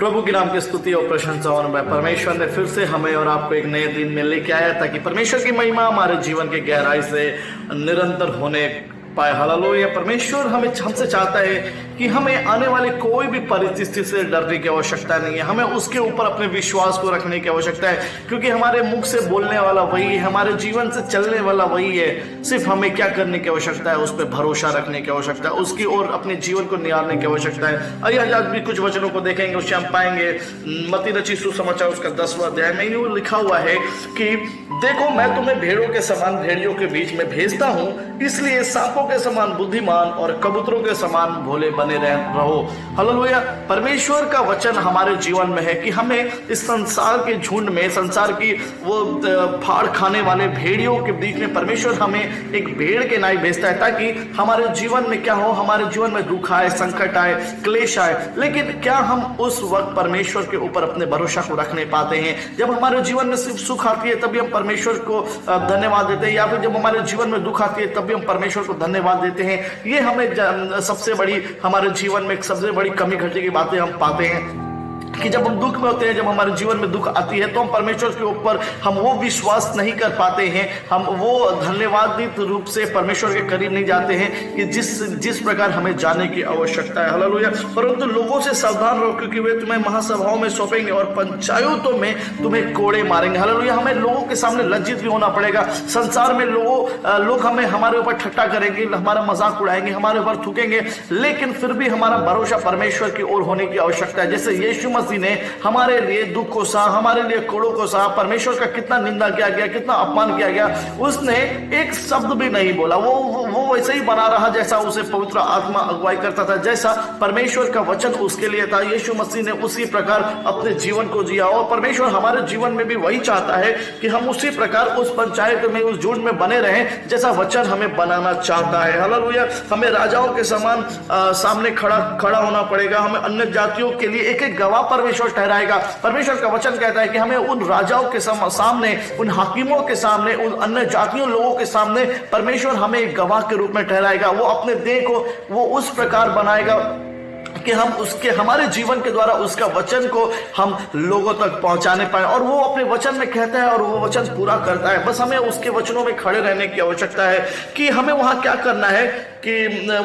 प्रभु के नाम की स्तुति और प्रशंसा और मैं परमेश्वर ने फिर से हमें और आपको एक नए दिन में लेके आया ताकि परमेश्वर की महिमा हमारे जीवन के गहराई से निरंतर होने पाए। हालेलुया। परमेश्वर हमसे चाहता है कि हमें आने वाली कोई भी परिस्थिति से डरने की आवश्यकता नहीं है, हमें उसके ऊपर अपने विश्वास को रखने की आवश्यकता है, क्योंकि हमारे मुख से बोलने वाला वही है, हमारे जीवन से चलने वाला वही है। सिर्फ हमें क्या करने की आवश्यकता है, उस पर भरोसा रखने की आवश्यकता है, उसकी ओर अपने जीवन को निहारने की आवश्यकता है। आइए आज भी कुछ वचनों को देखेंगे, उससे हम पाएंगे मत्ती रचित सुसमाचार उसका 10वां अध्याय में यूं लिखा हुआ है कि देखो मैं तुम्हें भेड़ों के समान भेड़ियों के बीच में भेजता हूँ, इसलिए सांपों के समान बुद्धिमान और कबूतरों के समान भोले बने रहो। हालेलुया। परमेश्वर का वचन हमारे जीवन में है कि हमें इस संसार के झुंड में, संसार की वो फाड़ खाने वाले भेड़ियों के बीच में परमेश्वर हमें एक भेड़ के नाई भेजता है, ताकि हमारे जीवन में क्या हो, हमारे जीवन में दुख आए, संकट आए, क्लेश आए, लेकिन क्या हम उस वक्त परमेश्वर के ऊपर अपने भरोसा को रखने पाते हैं? जब हमारे जीवन में सिर्फ सुख आती है तभी हम परमेश्वर को धन्यवाद देते हैं, या फिर जब हमारे जीवन में दुख आती है तभी हम परमेश्वर को धन्यवाद देते हैं? ये हमें सबसे बड़ी, हमारे जीवन में सबसे बड़ी कमी घटी की बातें हम पाते हैं कि जब हम दुख में होते हैं, जब हमारे जीवन में दुख आती है तो हम परमेश्वर के ऊपर हम वो विश्वास नहीं कर पाते हैं, हम वो धन्यवादित रूप से परमेश्वर के करीब नहीं जाते हैं कि जिस प्रकार हमें जाने की आवश्यकता है। हालेलुया। परंतु लोगों से सावधान रहो, क्योंकि वे तुम्हें महासभाओं में सौंपेंगे और पंचायतों में तुम्हें कोड़े मारेंगे। हालेलुया। हमें लोगों के सामने लज्जित भी होना पड़ेगा। संसार में लोग हमें, हमारे ऊपर ठट्टा करेंगे, हमारा मजाक उड़ाएंगे, हमारे ऊपर थूकेंगे, लेकिन फिर भी हमारा भरोसा परमेश्वर की ओर होने की आवश्यकता है। जैसे यीशु मसीह ने हमारे लिए दुख को सहा, हमारे लिए कोड़ों को सहा, परमेश्वर का कितना निंदा किया गया, कितना अपमान किया गया, उसने एक शब्द भी नहीं बोला। वो वैसे ही बना रहा जैसा उसे पवित्र आत्मा अगुवाई करता था, जैसा परमेश्वर का वचन उसके लिए था। यीशु मसीह ने उसी प्रकार अपने जीवन को जिया, और परमेश्वर हमारे जीवन में भी वही चाहता है कि हम उसी प्रकार उस पंचायत में, उस झुंड में बने रहें जैसा वचन हमें बनाना चाहता है। हालेलुया। हमें राजाओं के समान सामने खड़ा होना पड़ेगा। हमें अन्य जातियों के लिए एक एक गवाह परमेश्वर ठहराएगा। परमेश्वर का वचन कहता है कि हमें उन राजाओं के सामने, उन हाकिमों के सामने, उन अन्य जातियों लोगों के सामने परमेश्वर हमें एक गवाह के रूप में ठहराएगा। वो अपने देह को वो उस प्रकार बनाएगा कि हम हमारे जीवन के द्वारा उसका वचन को हम लोगों तक पहुंचाने पाए। और वो अपने वचन में कहता है और वो वचन पूरा करता है। बस हमें उसके वचनों में खड़े रहने की आवश्यकता है कि हमें वहां क्या करना है। कि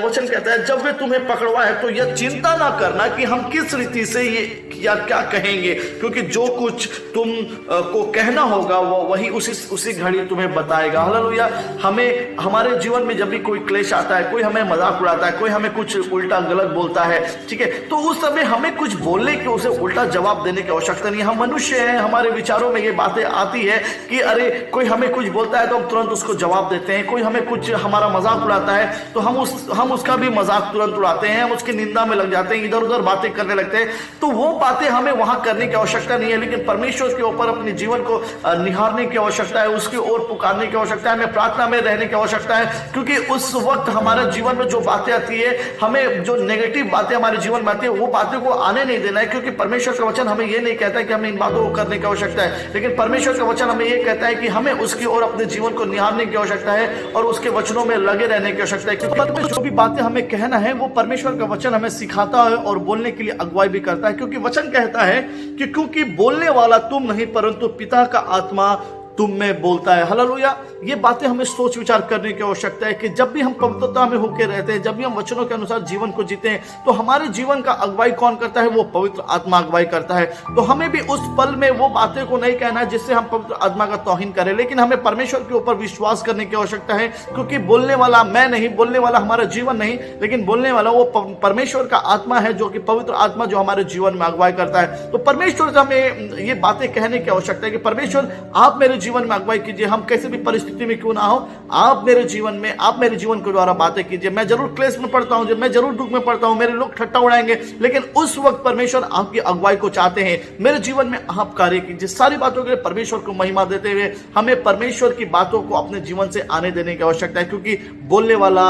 वचन कहता है जब वे तुम्हें पकड़वाए तो यह चिंता ना करना कि हम किस रीति से ये या क्या कहेंगे, क्योंकि जो कुछ तुम को कहना होगा वो वही उसी घड़ी तुम्हें बताएगा। हालेलुया। हमें हमारे जीवन में जब भी कोई क्लेश आता है, कोई हमें मजाक उड़ाता है, कोई हमें कुछ उल्टा गलत बोलता है, ठीक है, तो उस समय हमें कुछ बोलने की, उसे उल्टा जवाब देने की आवश्यकता नहीं है। हम मनुष्य हैं, हमारे विचारों में ये बातें आती है कि अरे कोई हमें कुछ बोलता है तो हम तुरंत उसको जवाब देते हैं। कोई हमें कुछ हमारा मजाक उड़ाता है तो हम उसका भी मजाक तुरंत उड़ाते हैं, हम उसकी निंदा में लग जाते हैं, इधर उधर बातें करने लगते हैं। तो वो बातें हमें वहां करने की आवश्यकता नहीं है, लेकिन परमेश्वर के ऊपर अपने जीवन को निहारने की आवश्यकता है, उसकी ओर पुकारने की आवश्यकता है, हमें प्रार्थना में रहने की आवश्यकता है, क्योंकि उस वक्त हमारे जीवन में जो बातें आती है, हमें जो नेगेटिव बातें हमारे जीवन में आती है, वो बातें को आने नहीं देना है। क्योंकि परमेश्वर का वचन हमें ये नहीं कहता है कि हमें इन बातों को करने की आवश्यकता है, लेकिन परमेश्वर का वचन हमें ये कहता है कि हमें उसकी ओर अपने जीवन को निहारने की आवश्यकता है और उसके वचनों में लगे रहने की आवश्यकता है। क्योंकि जो भी बातें हमें कहना है वो परमेश्वर का वचन हमें सिखाता है और बोलने के लिए अगुवाई भी करता है, क्योंकि वचन कहता है कि क्योंकि बोलने वाला तुम नहीं परंतु पिता का आत्मा तुम में बोलता है। हालेलुया। ये बातें हमें सोच विचार करने की आवश्यकता है कि जब भी हम पवित्रता में होकर रहते हैं, जब भी हम वचनों के अनुसार जीवन को जीते हैं, तो हमारे जीवन का अगुवाई कौन करता है? वो पवित्र आत्मा अगुवाई करता है। तो हमें भी उस पल में वो बातें को नहीं कहना है जिससे हम पवित्र आत्मा का तौहीन करें, लेकिन हमें परमेश्वर के ऊपर विश्वास करने की आवश्यकता है, क्योंकि बोलने वाला मैं नहीं, बोलने वाला हमारा जीवन नहीं, लेकिन बोलने वाला वो परमेश्वर का आत्मा है, जो कि पवित्र आत्मा जो हमारे जीवन में अगुवाई करता है। तो परमेश्वर से हमें ये बातें कहने की आवश्यकता है कि परमेश्वर आप मेरे जीवन में अगुवाई कीजिए, हम कैसे भी परिस्थिति में क्यों ना हो, आप मेरे जीवन के द्वारा बातें कीजिए। मैं जरूर क्लेश में पड़ता हूं, मैं जरूर दुख में पड़ता हूं, मेरे लोग ठट्टा उड़ाएंगे, लेकिन उस वक्त परमेश्वर आपकी अगुवाई को चाहते हैं। मेरे जीवन में आप कार्य कीजिए। सारी बातों के लिए परमेश्वर को महिमा देते हुए हमें परमेश्वर की बातों को अपने जीवन से आने देने की आवश्यकता है, क्योंकि बोलने वाला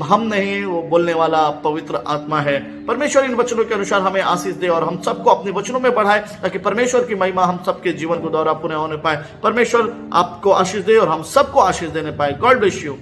हम नहीं, वो बोलने वाला पवित्र आत्मा है। परमेश्वर इन वचनों के अनुसार हमें आशीष दे और हम सबको अपने वचनों में बढ़ाए, ताकि परमेश्वर की महिमा हम सबके जीवन को द्वारा पूर्ण होने पाए। परमेश्वर आपको आशीष दे और हम सबको आशीष देने पाए। God bless you.